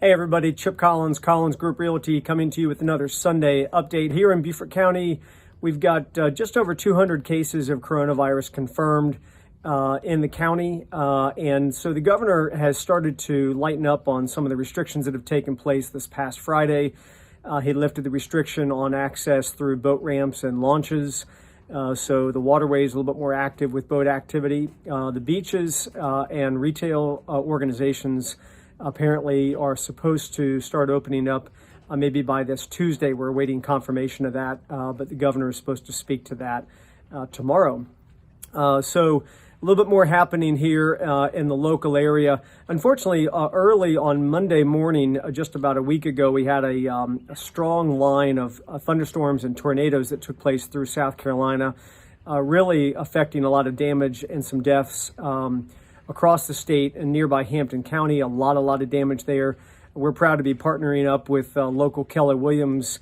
Hey everybody, Chip Collins, Collins Group Realty, coming to you with another Sunday update. Here in Beaufort County, we've got just over 200 cases of coronavirus confirmed in the county. And so the governor has started to lighten up on some of the restrictions that have taken place this past Friday. He lifted the restriction on access through boat ramps and launches. So the waterway is a little bit more active with boat activity. The beaches and retail organizations apparently are supposed to start opening up maybe by this Tuesday. We're awaiting confirmation of that, but the governor is supposed to speak to that tomorrow. So a little bit more happening here in the local area. Unfortunately, early on Monday morning, just about a week ago, we had a strong line of thunderstorms and tornadoes that took place through South Carolina, really affecting a lot of damage and some deaths across the state and nearby Hampton County. A lot of damage there. We're proud to be partnering up with local Keller Williams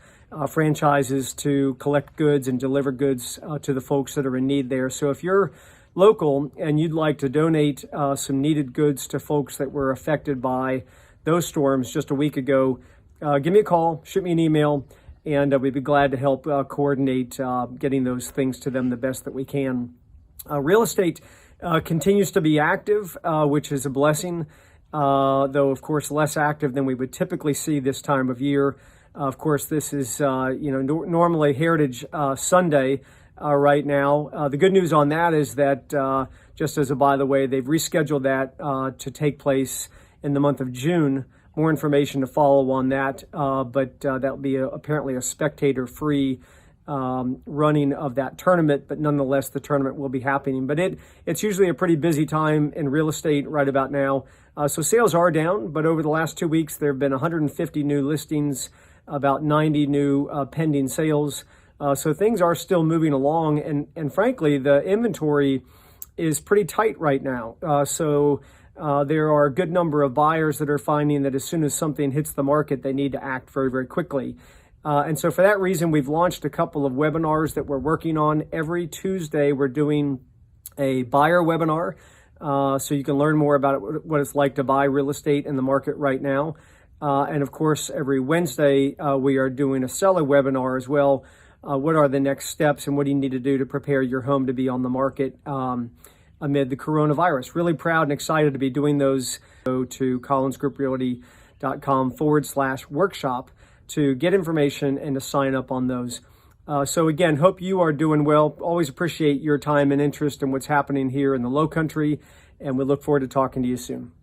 franchises to collect goods and deliver goods to the folks that are in need there. So if you're local and you'd like to donate some needed goods to folks that were affected by those storms just a week ago, give me a call, shoot me an email, and we'd be glad to help coordinate getting those things to them the best that we can. Real estate continues to be active, which is a blessing, though of course less active than we would typically see this time of year. Of course, this is normally Heritage Sunday right now. The good news on that is that, just as a by the way, they've rescheduled that to take place in the month of June. More information to follow on that, but that'll be apparently a spectator-free running of that tournament, but nonetheless the tournament will be happening. But it's usually a pretty busy time in real estate right about now. So sales are down, but over the last 2 weeks there have been 150 new listings, about 90 new pending sales. So things are still moving along, and frankly the inventory is pretty tight right now. So there are a good number of buyers that are finding that as soon as something hits the market, they need to act very quickly. And so for that reason, we've launched a couple of webinars that we're working on. Every Tuesday, we're doing a buyer webinar. So you can learn more about what it's like to buy real estate in the market right now. And of course, every Wednesday, we are doing a seller webinar as well. What are the next steps and what do you need to do to prepare your home to be on the market amid the coronavirus? Really proud and excited to be doing those. Go to collinsgrouprealty.com/workshop to get information and to sign up on those. So again, hope you are doing well. Always appreciate your time and interest in what's happening here in the Low Country, and we look forward to talking to you soon.